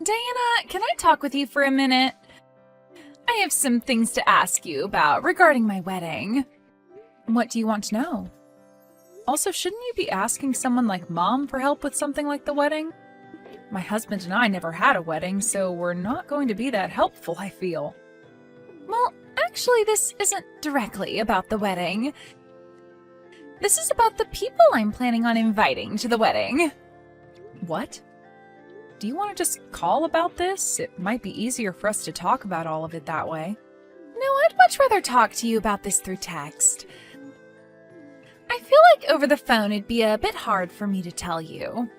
Diana, can I talk with you for a minute? I have some things to ask you about regarding my wedding. What do you want to know? Also, shouldn't you be asking someone like Mom for help with something like the wedding? My husband and I never had a wedding, so we're not going to be that helpful, I feel. Well, actually, this isn't directly about the wedding. This is about the people I'm planning on inviting to the wedding. What? Do you want to just call about this? It might be easier for us to talk about all of it that way. No, I'd much rather talk to you about this through text. I feel like over the phone it'd be a bit hard for me to tell you.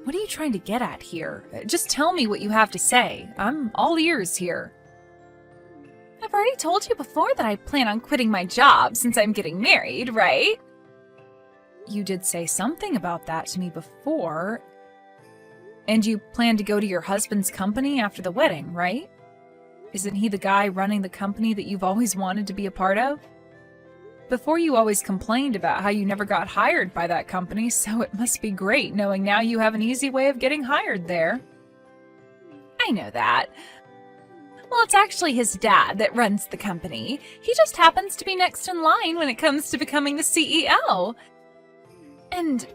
What are you trying to get at here? Just tell me what you have to say. I'm all ears here. I've already told you before that I plan on quitting my job since I'm getting married, right? You did say something about that to me before. And you plan to go to your husband's company after the wedding, right? Isn't he the guy running the company that you've always wanted to be a part of? Before you always complained about how you never got hired by that company, so it must be great knowing now you have an easy way of getting hired there. I know that. Well, it's actually his dad that runs the company. He just happens to be next in line when it comes to becoming the CEO. And,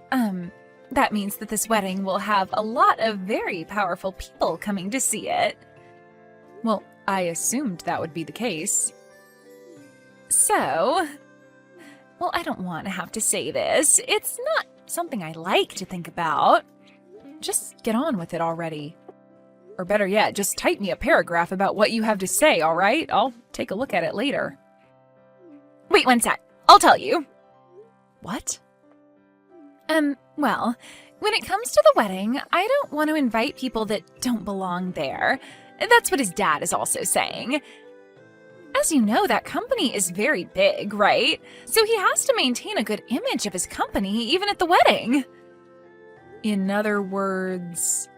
that means that this wedding will have a lot of very powerful people coming to see it. Well, I assumed that would be the case. So, well, I don't want to have to say this. It's not something I like to think about. Just get on with it already. Or better yet, just type me a paragraph about what you have to say, all right? I'll take a look at it later. Wait one sec. I'll tell you. What? Well, when it comes to the wedding, I don't want to invite people that don't belong there. That's what his dad is also saying. As you know, that company is very big, right? So he has to maintain a good image of his company even at the wedding. In other words...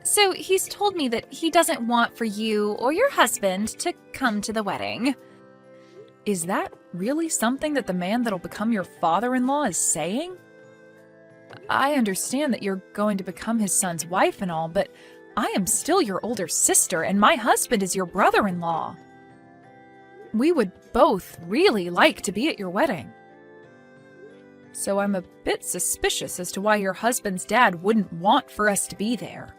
So he's told me that he doesn't want for you or your husband to come to the wedding. Is that really something that the man that'll become your father-in-law is saying? I understand that you're going to become his son's wife and all, but I am still your older sister and my husband is your brother-in-law. We would both really like to be at your wedding. So I'm a bit suspicious as to why your husband's dad wouldn't want for us to be there.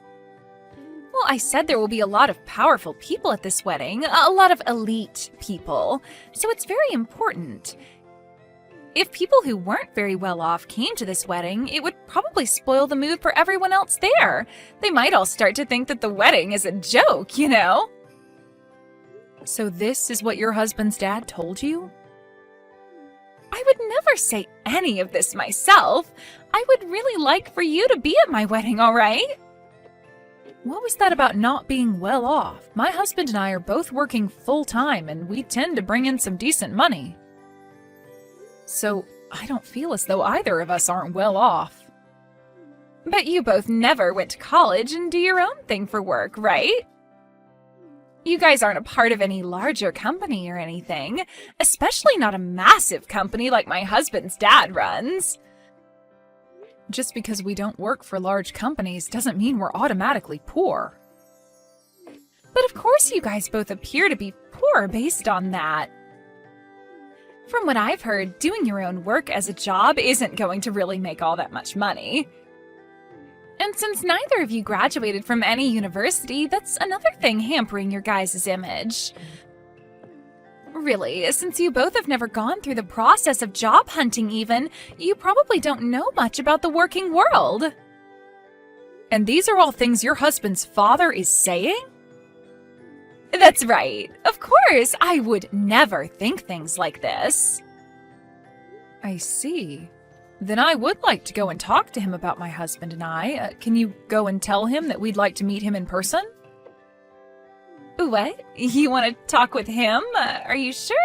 Well, I said there will be a lot of powerful people at this wedding, a lot of elite people, so it's very important. If people who weren't very well off came to this wedding, it would probably spoil the mood for everyone else there. They might all start to think that the wedding is a joke, you know? So this is what your husband's dad told you? I would never say any of this myself. I would really like for you to be at my wedding, all right? What was that about not being well off? My husband and I are both working full-time, and we tend to bring in some decent money. So I don't feel as though either of us aren't well off. But you both never went to college and do your own thing for work, right? You guys aren't a part of any larger company or anything, especially not a massive company like my husband's dad runs. Just because we don't work for large companies doesn't mean we're automatically poor. But of course you guys both appear to be poor based on that. From what I've heard, doing your own work as a job isn't going to really make all that much money. And since neither of you graduated from any university, that's another thing hampering your guys' image. Really, since you both have never gone through the process of job hunting even, you probably don't know much about the working world. And these are all things your husband's father is saying? That's right. Of course, I would never think things like this. I see. Then I would like to go and talk to him about my husband and I. Can you go and tell him that we'd like to meet him in person? What? You want to talk with him? Are you sure?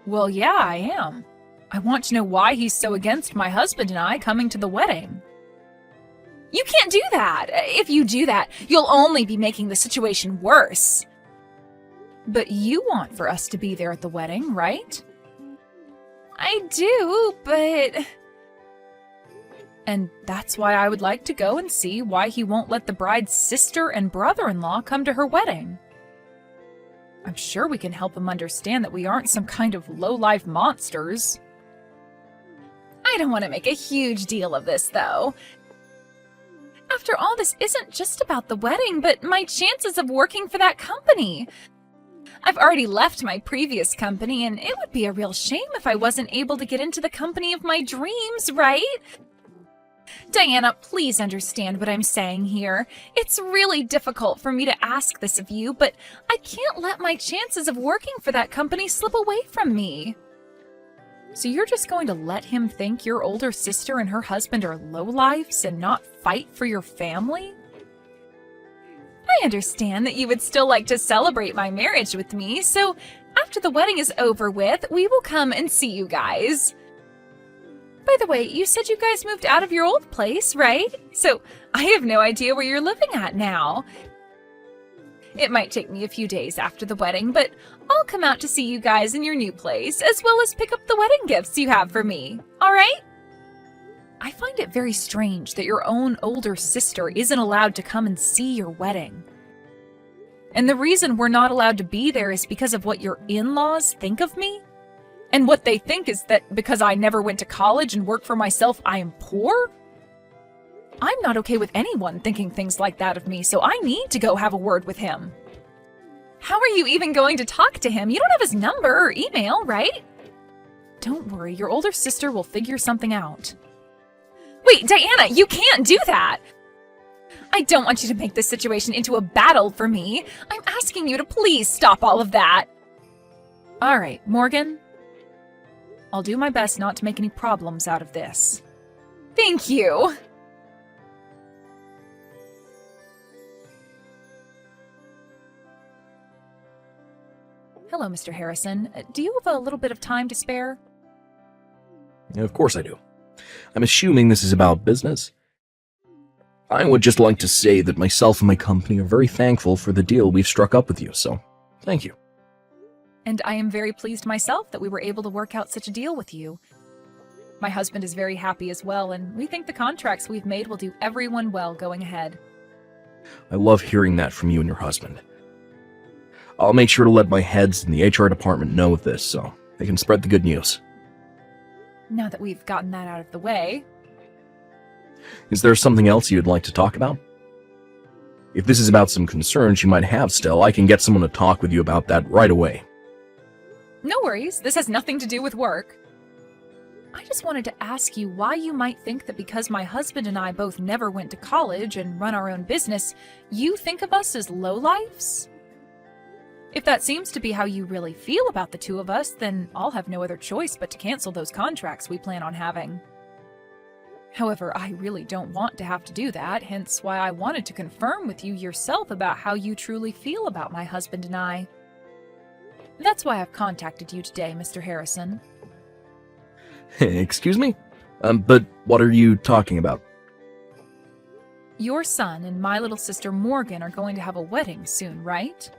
Well, yeah, I am. I want to know why he's so against my husband and I coming to the wedding. You can't do that! If you do that, you'll only be making the situation worse. But you want for us to be there at the wedding, right? I do, but... and that's why I would like to go and see why he won't let the bride's sister and brother-in-law come to her wedding. I'm sure we can help him understand that we aren't some kind of low-life monsters. I don't want to make a huge deal of this, though. After all, this isn't just about the wedding, but my chances of working for that company. I've already left my previous company, and it would be a real shame if I wasn't able to get into the company of my dreams, right? Diana, please understand what I'm saying here. It's really difficult for me to ask this of you, but I can't let my chances of working for that company slip away from me. So you're just going to let him think your older sister and her husband are lowlifes and not fight for your family? I understand that you would still like to celebrate my marriage with me, so after the wedding is over with, we will come and see you guys. By the way, you said you guys moved out of your old place, right? So I have no idea where you're living at now. It might take me a few days after the wedding, but I'll come out to see you guys in your new place, as well as pick up the wedding gifts you have for me, all right? I find it very strange that your own older sister isn't allowed to come and see your wedding. And the reason we're not allowed to be there is because of what your in-laws think of me? And what they think is that because I never went to college and worked for myself, I am poor? I'm not okay with anyone thinking things like that of me, so I need to go have a word with him. How are you even going to talk to him? You don't have his number or email, right? Don't worry, your older sister will figure something out. Wait, Diana, you can't do that! I don't want you to make this situation into a battle for me. I'm asking you to please stop all of that. All right, Morgan. I'll do my best not to make any problems out of this. Thank you. Hello, Mr. Harrison. Do you have a little bit of time to spare? Of course I do. I'm assuming this is about business. I would just like to say that myself and my company are very thankful for the deal we've struck up with you, so thank you. And I am very pleased myself that we were able to work out such a deal with you. My husband is very happy as well, and we think the contracts we've made will do everyone well going ahead. I love hearing that from you and your husband. I'll make sure to let my heads in the HR department know of this so they can spread the good news. Now that we've gotten that out of the way. Is there something else you'd like to talk about? If this is about some concerns you might have still, I can get someone to talk with you about that right away. No worries, this has nothing to do with work. I just wanted to ask you why you might think that because my husband and I both never went to college and run our own business, you think of us as lowlifes? If that seems to be how you really feel about the two of us, then I'll have no other choice but to cancel those contracts we plan on having. However, I really don't want to have to do that, hence why I wanted to confirm with you yourself about how you truly feel about my husband and I. That's why I've contacted you today, Mr. Harrison. Excuse me? But what are you talking about? Your son and my little sister Morgan are going to have a wedding soon, right?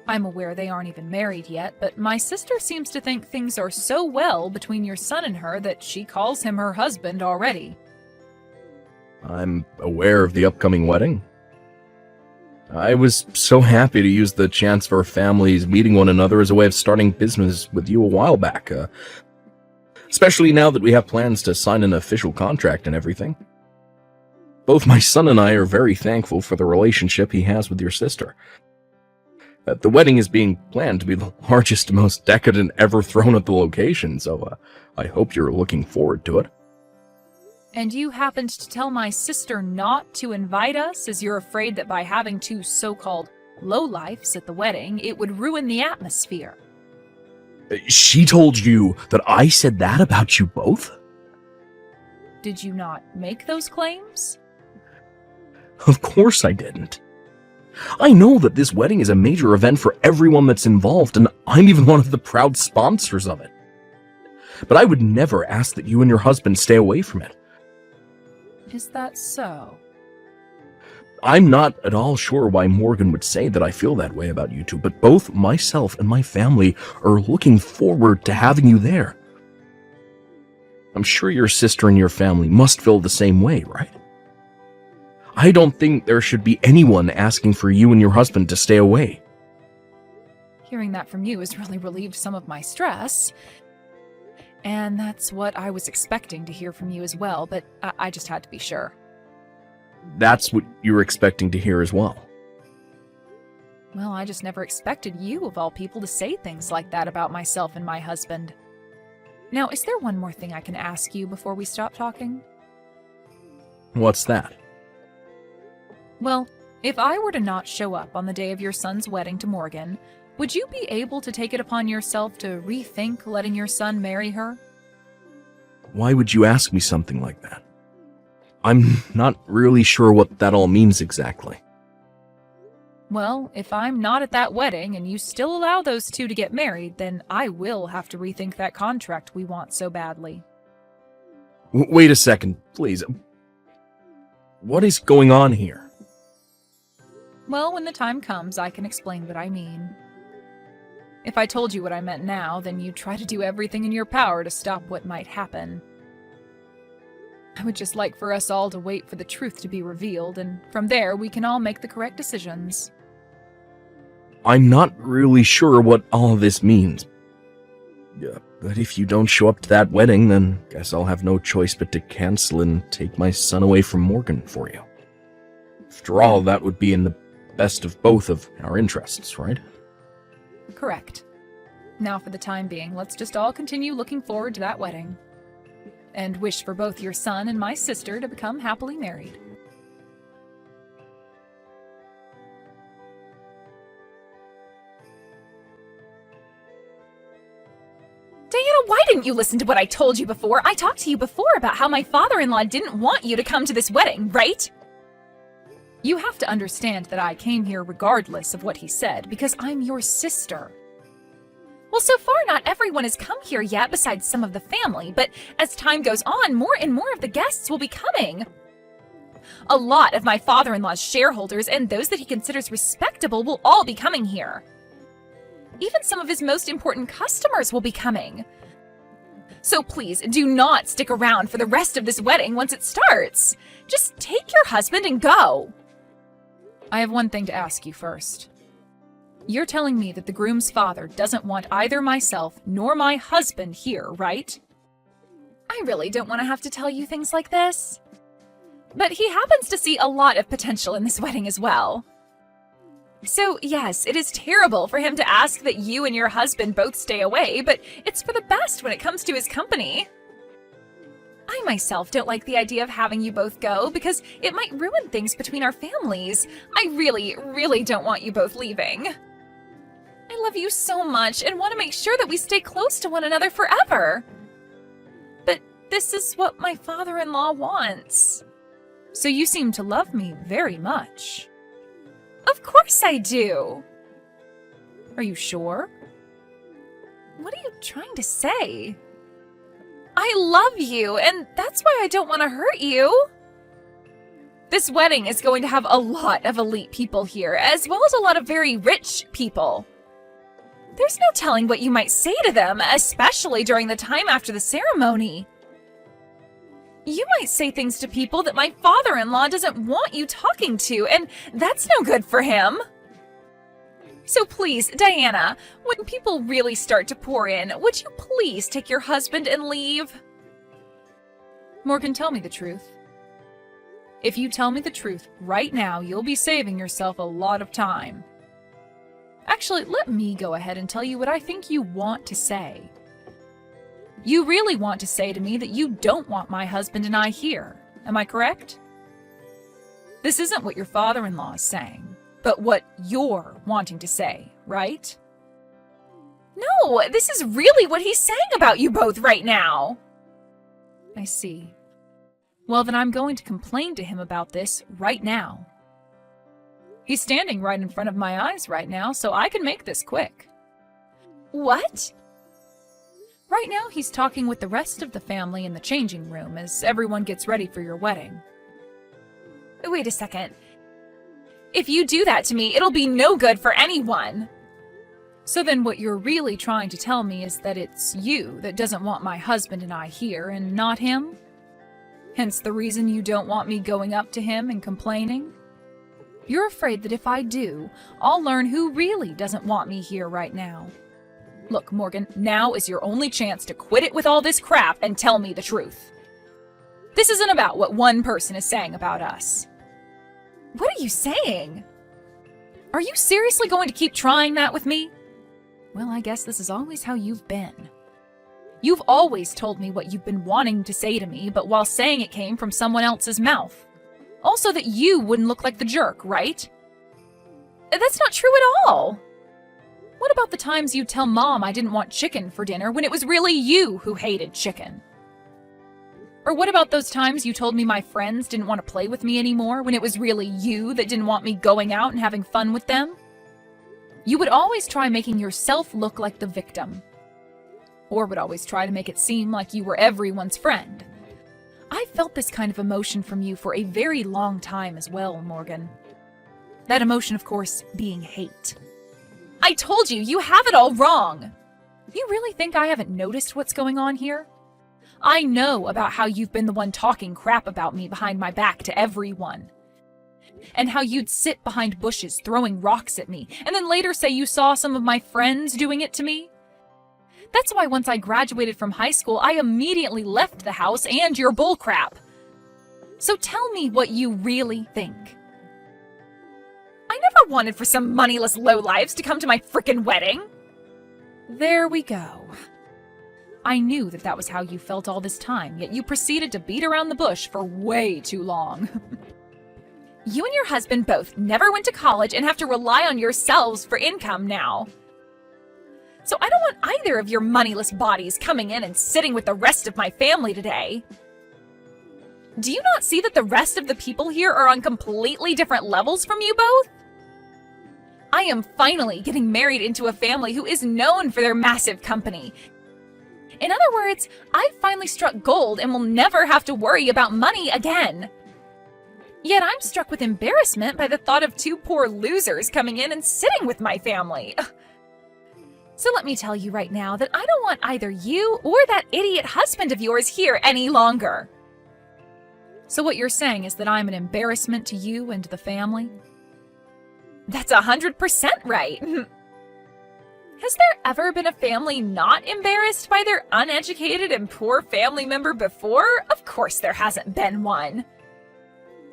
I'm aware they aren't even married yet, but my sister seems to think things are so well between your son and her that she calls him her husband already. I'm aware of the upcoming wedding. I was so happy to use the chance for our families meeting one another as a way of starting business with you a while back, especially now that we have plans to sign an official contract and everything. Both my son and I are very thankful for the relationship he has with your sister. The wedding is being planned to be the largest, most decadent ever thrown at the location, so I hope you're looking forward to it. And you happened to tell my sister not to invite us as you're afraid that by having two so-called lowlifes at the wedding, it would ruin the atmosphere. She told you that I said that about you both? Did you not make those claims? Of course I didn't. I know that this wedding is a major event for everyone that's involved, and I'm even one of the proud sponsors of it. But I would never ask that you and your husband stay away from it. Is that so? I'm not at all sure why Morgan would say that I feel that way about you two, but both myself and my family are looking forward to having you there. I'm sure your sister and your family must feel the same way, right? I don't think there should be anyone asking for you and your husband to stay away. Hearing that from you has really relieved some of my stress. And that's what I was expecting to hear from you as well, but I just had to be sure. That's what you were expecting to hear as well. Well, I just never expected you, of all people, to say things like that about myself and my husband. Now, is there one more thing I can ask you before we stop talking? What's that? Well, if I were to not show up on the day of your son's wedding to Morgan, would you be able to take it upon yourself to rethink letting your son marry her? Why would you ask me something like that? I'm not really sure what that all means exactly. Well, if I'm not at that wedding and you still allow those two to get married, then I will have to rethink that contract we want so badly. Wait a second, please. What is going on here? Well, when the time comes, I can explain what I mean. If I told you what I meant now, then you'd try to do everything in your power to stop what might happen. I would just like for us all to wait for the truth to be revealed, and from there we can all make the correct decisions. I'm not really sure what all of this means. Yeah, but if you don't show up to that wedding, then guess I'll have no choice but to cancel and take my son away from Morgan for you. After all, that would be in the best of both of our interests, right? Correct. Now for the time being, let's just all continue looking forward to that wedding. And wish for both your son and my sister to become happily married. Diana, why didn't you listen to what I told you before? I talked to you before about how my father-in-law didn't want you to come to this wedding, right? You have to understand that I came here regardless of what he said, because I'm your sister. Well, so far not everyone has come here yet besides some of the family, but as time goes on, more and more of the guests will be coming. A lot of my father-in-law's shareholders and those that he considers respectable will all be coming here. Even some of his most important customers will be coming. So please, do not stick around for the rest of this wedding once it starts. Just take your husband and go. I have one thing to ask you first. You're telling me that the groom's father doesn't want either myself nor my husband here, right? I really don't want to have to tell you things like this. But he happens to see a lot of potential in this wedding as well. So yes, it is terrible for him to ask that you and your husband both stay away, but it's for the best when it comes to his company. I myself don't like the idea of having you both go because it might ruin things between our families. I really, really don't want you both leaving. I love you so much and want to make sure that we stay close to one another forever. But this is what my father-in-law wants. So you seem to love me very much. Of course I do. Are you sure? What are you trying to say? I love you, and that's why I don't want to hurt you. This wedding is going to have a lot of elite people here, as well as a lot of very rich people. There's no telling what you might say to them, especially during the time after the ceremony. You might say things to people that my father-in-law doesn't want you talking to, and that's no good for him. So please, Diana, when people really start to pour in, would you please take your husband and leave? Morgan, tell me the truth. If you tell me the truth right now, you'll be saving yourself a lot of time. Actually, let me go ahead and tell you what I think you want to say. You really want to say to me that you don't want my husband and I here. Am I correct? This isn't what your father-in-law is saying, but what you're wanting to say, right? No, this is really what he's saying about you both right now. I see. Well, then I'm going to complain to him about this right now. He's standing right in front of my eyes right now, so I can make this quick. What? Right now, he's talking with the rest of the family in the changing room as everyone gets ready for your wedding. Wait a second. If you do that to me, it'll be no good for anyone. So then what you're really trying to tell me is that it's you that doesn't want my husband and I here and not him? Hence the reason you don't want me going up to him and complaining? You're afraid that if I do, I'll learn who really doesn't want me here right now. Look, Morgan, now is your only chance to quit it with all this crap and tell me the truth. This isn't about what one person is saying about us. What are you saying? Are you seriously going to keep trying that with me? Well, I guess this is always how you've been. You've always told me what you've been wanting to say to me, but while saying it came from someone else's mouth. Also that you wouldn't look like the jerk, right? That's not true at all. What about the times you'd tell Mom I didn't want chicken for dinner when it was really you who hated chicken? Or what about those times you told me my friends didn't want to play with me anymore when it was really you that didn't want me going out and having fun with them? You would always try making yourself look like the victim. Or would always try to make it seem like you were everyone's friend. I felt this kind of emotion from you for a very long time as well, Morgan. That emotion, of course, being hate. I told you, you have it all wrong! You really think I haven't noticed what's going on here? I know about how you've been the one talking crap about me behind my back to everyone. And how you'd sit behind bushes throwing rocks at me, and then later say you saw some of my friends doing it to me. That's why once I graduated from high school, I immediately left the house and your bullcrap. So tell me what you really think. I never wanted for some moneyless lowlifes to come to my frickin' wedding. There we go. I knew that was how you felt all this time, yet you proceeded to beat around the bush for way too long. You and your husband both never went to college and have to rely on yourselves for income now. So I don't want either of your moneyless bodies coming in and sitting with the rest of my family today. Do you not see that the rest of the people here are on completely different levels from you both? I am finally getting married into a family who is known for their massive company. In other words, I've finally struck gold and will never have to worry about money again. Yet I'm struck with embarrassment by the thought of two poor losers coming in and sitting with my family. So let me tell you right now that I don't want either you or that idiot husband of yours here any longer. So what you're saying is that I'm an embarrassment to you and to the family? That's 100% right. Has there ever been a family not embarrassed by their uneducated and poor family member before? Of course there hasn't been one.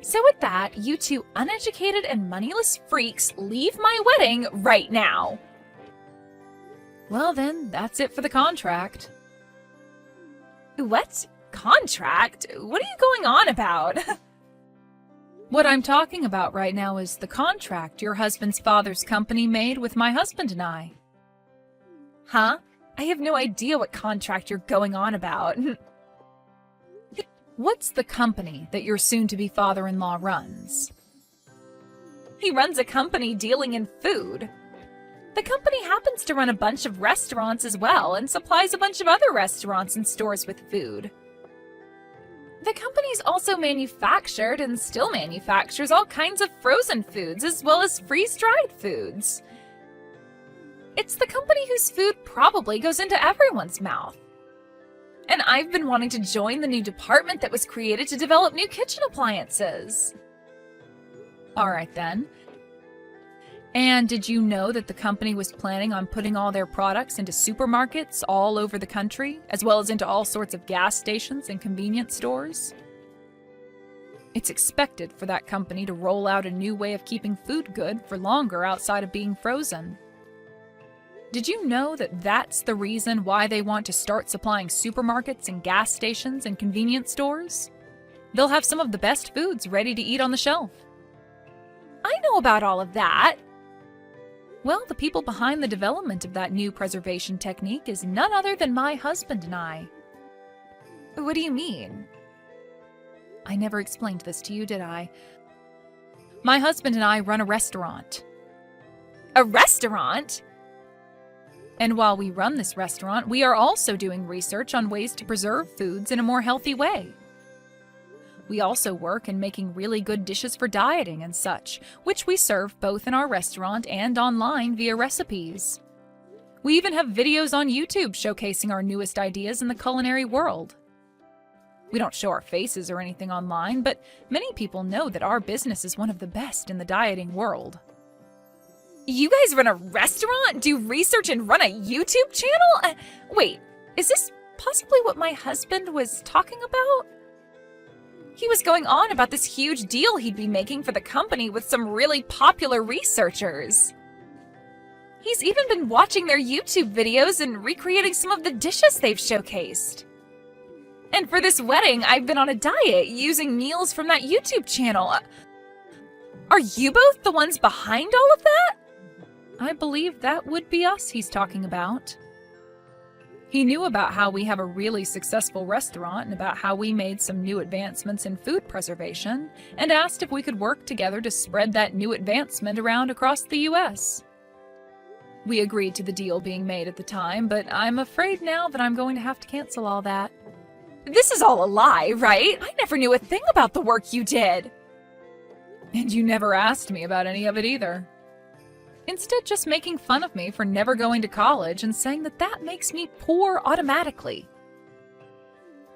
So with that, you two uneducated and moneyless freaks leave my wedding right now. Well then, that's it for the contract. What? Contract? What are you going on about? What I'm talking about right now is the contract your husband's father's company made with my husband and I. Huh? I have no idea what contract you're going on about. What's the company that your soon-to-be father-in-law runs? He runs a company dealing in food. The company happens to run a bunch of restaurants as well and supplies a bunch of other restaurants and stores with food. The company's also manufactured and still manufactures all kinds of frozen foods as well as freeze-dried foods. It's the company whose food probably goes into everyone's mouth. And I've been wanting to join the new department that was created to develop new kitchen appliances. All right then. And did you know that the company was planning on putting all their products into supermarkets all over the country, as well as into all sorts of gas stations and convenience stores? It's expected for that company to roll out a new way of keeping food good for longer outside of being frozen. Did you know that that's the reason why they want to start supplying supermarkets and gas stations and convenience stores? They'll have some of the best foods ready to eat on the shelf. I know about all of that. Well, the people behind the development of that new preservation technique is none other than my husband and I. What do you mean? I never explained this to you, did I? My husband and I run a restaurant. A restaurant? And while we run this restaurant, we are also doing research on ways to preserve foods in a more healthy way. We also work in making really good dishes for dieting and such, which we serve both in our restaurant and online via recipes. We even have videos on YouTube showcasing our newest ideas in the culinary world. We don't show our faces or anything online, but many people know that our business is one of the best in the dieting world. You guys run a restaurant, do research, and run a YouTube channel? Wait, is this possibly what my husband was talking about? He was going on about this huge deal he'd be making for the company with some really popular researchers. He's even been watching their YouTube videos and recreating some of the dishes they've showcased. And for this wedding, I've been on a diet using meals from that YouTube channel. Are you both the ones behind all of that? I believe that would be us he's talking about. He knew about how we have a really successful restaurant and about how we made some new advancements in food preservation, and asked if we could work together to spread that new advancement around across the US. We agreed to the deal being made at the time, but I'm afraid now that I'm going to have to cancel all that. This is all a lie, right? I never knew a thing about the work you did. And you never asked me about any of it either. Instead, just making fun of me for never going to college and saying that that makes me poor automatically.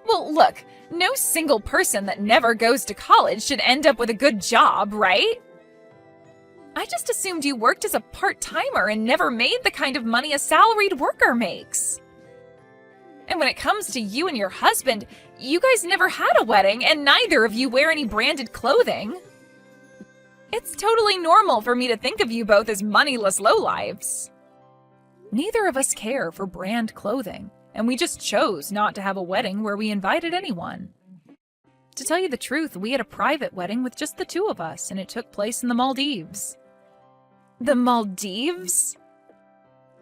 Well, look, no single person that never goes to college should end up with a good job, right? I just assumed you worked as a part-timer and never made the kind of money a salaried worker makes. And when it comes to you and your husband, you guys never had a wedding and neither of you wear any branded clothing. It's totally normal for me to think of you both as moneyless lowlifes. Neither of us care for brand clothing, and we just chose not to have a wedding where we invited anyone. To tell you the truth, we had a private wedding with just the two of us, and it took place in the Maldives. The Maldives?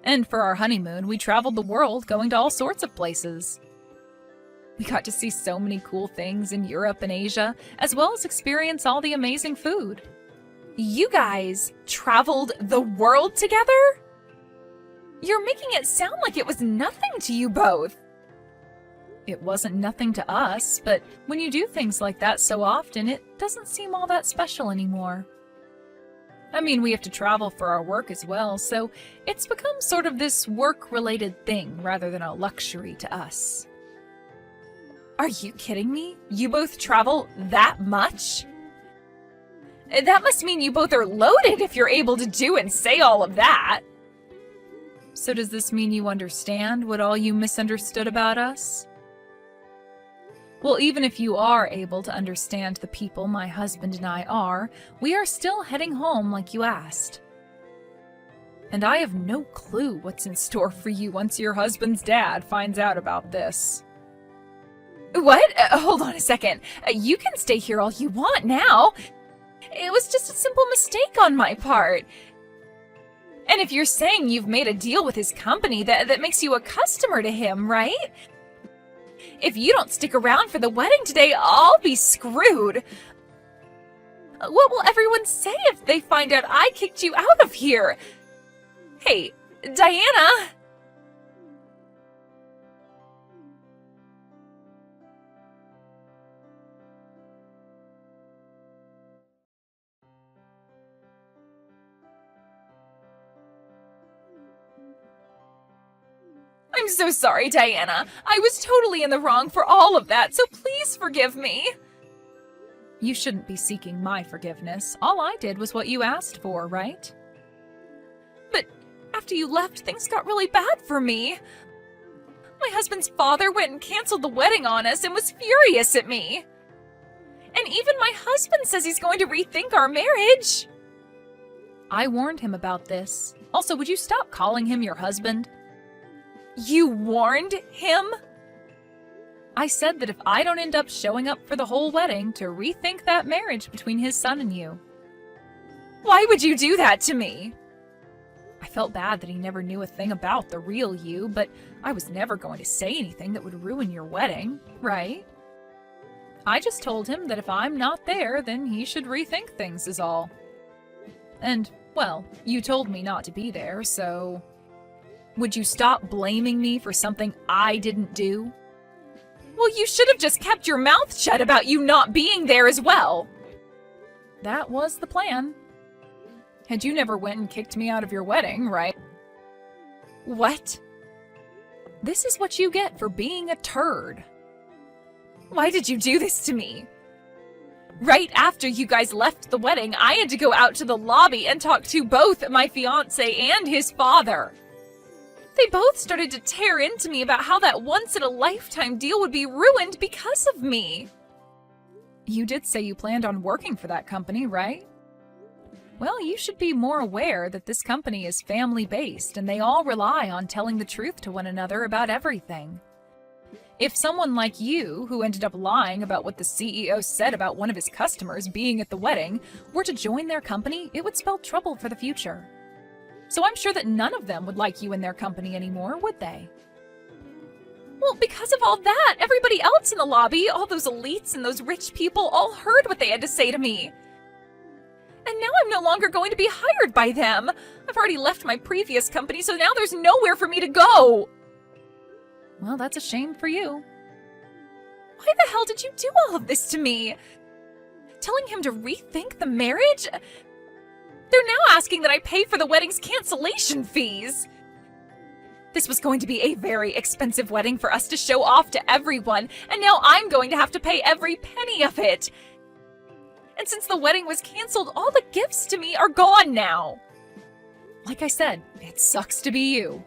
And for our honeymoon, we traveled the world going to all sorts of places. We got to see so many cool things in Europe and Asia, as well as experience all the amazing food. You guys traveled the world together? You're making it sound like it was nothing to you both. It wasn't nothing to us, but when you do things like that so often, it doesn't seem all that special anymore. I mean, we have to travel for our work as well, so it's become sort of this work-related thing rather than a luxury to us. Are you kidding me? You both travel that much? That must mean you both are loaded if you're able to do and say all of that. So does this mean you understand what all you misunderstood about us? Well, even if you are able to understand the people my husband and I are, we are still heading home like you asked. And I have no clue what's in store for you once your husband's dad finds out about this. What? Hold on a second. You can stay here all you want now. It was just a simple mistake on my part. And if you're saying you've made a deal with his company, that makes you a customer to him, right? If you don't stick around for the wedding today, I'll be screwed. What will everyone say if they find out I kicked you out of here? Hey, Diana! I'm so sorry, Diana. I was totally in the wrong for all of that, so please forgive me. You shouldn't be seeking my forgiveness. All I did was what you asked for, right? But after you left, things got really bad for me. My husband's father went and canceled the wedding on us and was furious at me. And even my husband says he's going to rethink our marriage. I warned him about this. Also, would you stop calling him your husband? You warned him? I said that if I don't end up showing up for the whole wedding, to rethink that marriage between his son and you. Why would you do that to me? I felt bad that he never knew a thing about the real you, but I was never going to say anything that would ruin your wedding, right? I just told him that if I'm not there, then he should rethink things is all. And, well, you told me not to be there, so... Would you stop blaming me for something I didn't do? Well, you should have just kept your mouth shut about you not being there as well. That was the plan. And you never went and kicked me out of your wedding, right? What? This is what you get for being a turd. Why did you do this to me? Right after you guys left the wedding, I had to go out to the lobby and talk to both my fiancé and his father. They both started to tear into me about how that once-in-a-lifetime deal would be ruined because of me. You did say you planned on working for that company, right? Well, you should be more aware that this company is family-based and they all rely on telling the truth to one another about everything. If someone like you, who ended up lying about what the CEO said about one of his customers being at the wedding, were to join their company, it would spell trouble for the future. So I'm sure that none of them would like you in their company anymore, would they? Well, because of all that, everybody else in the lobby, all those elites and those rich people, all heard what they had to say to me. And now I'm no longer going to be hired by them. I've already left my previous company, so now there's nowhere for me to go. Well, that's a shame for you. Why the hell did you do all of this to me? Telling him to rethink the marriage? They're now asking that I pay for the wedding's cancellation fees. This was going to be a very expensive wedding for us to show off to everyone, and now I'm going to have to pay every penny of it. And since the wedding was canceled, all the gifts to me are gone now. Like I said, it sucks to be you.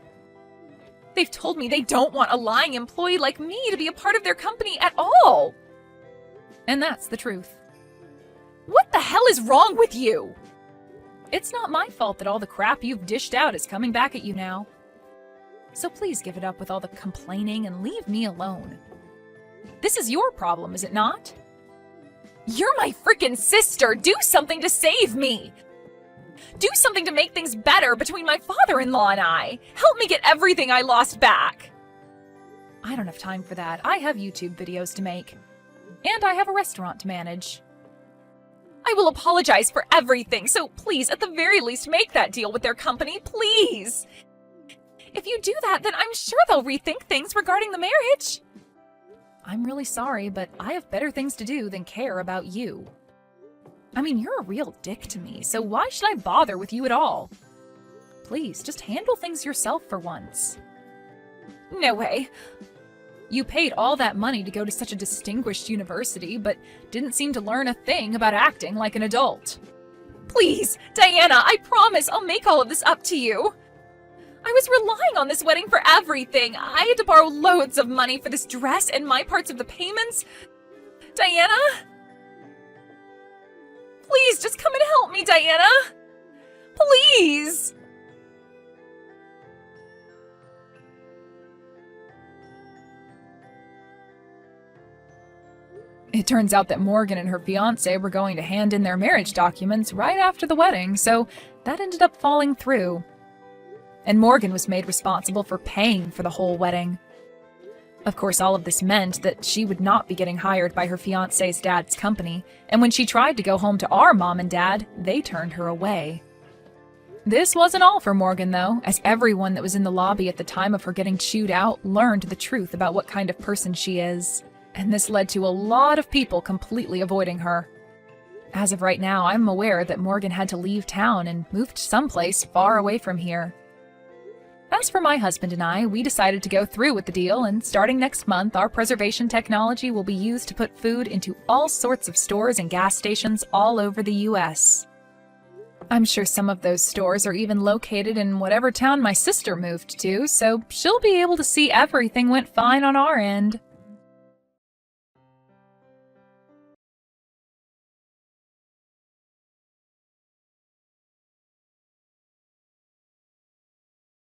They've told me they don't want a lying employee like me to be a part of their company at all. And that's the truth. What the hell is wrong with you? It's not my fault that all the crap you've dished out is coming back at you now. So please give it up with all the complaining and leave me alone. This is your problem, is it not? You're my freaking sister! Do something to save me! Do something to make things better between my father-in-law and I! Help me get everything I lost back! I don't have time for that. I have YouTube videos to make. And I have a restaurant to manage. I will apologize for everything, so please, at the very least, make that deal with their company, please! If you do that, then I'm sure they'll rethink things regarding the marriage. I'm really sorry, but I have better things to do than care about you. I mean, you're a real dick to me, so why should I bother with you at all? Please, just handle things yourself for once. No way. You paid all that money to go to such a distinguished university, but didn't seem to learn a thing about acting like an adult. Please, Diana, I promise I'll make all of this up to you. I was relying on this wedding for everything. I had to borrow loads of money for this dress and my parts of the payments. Diana? Please, just come and help me, Diana! Please! It turns out that Morgan and her fiancé were going to hand in their marriage documents right after the wedding, so that ended up falling through. And Morgan was made responsible for paying for the whole wedding. Of course, all of this meant that she would not be getting hired by her fiancé's dad's company, and when she tried to go home to our mom and dad, they turned her away. This wasn't all for Morgan, though, as everyone that was in the lobby at the time of her getting chewed out learned the truth about what kind of person she is. And this led to a lot of people completely avoiding her. As of right now, I'm aware that Morgan had to leave town and moved someplace far away from here. As for my husband and I, we decided to go through with the deal, and starting next month, our preservation technology will be used to put food into all sorts of stores and gas stations all over the US. I'm sure some of those stores are even located in whatever town my sister moved to, so she'll be able to see everything went fine on our end.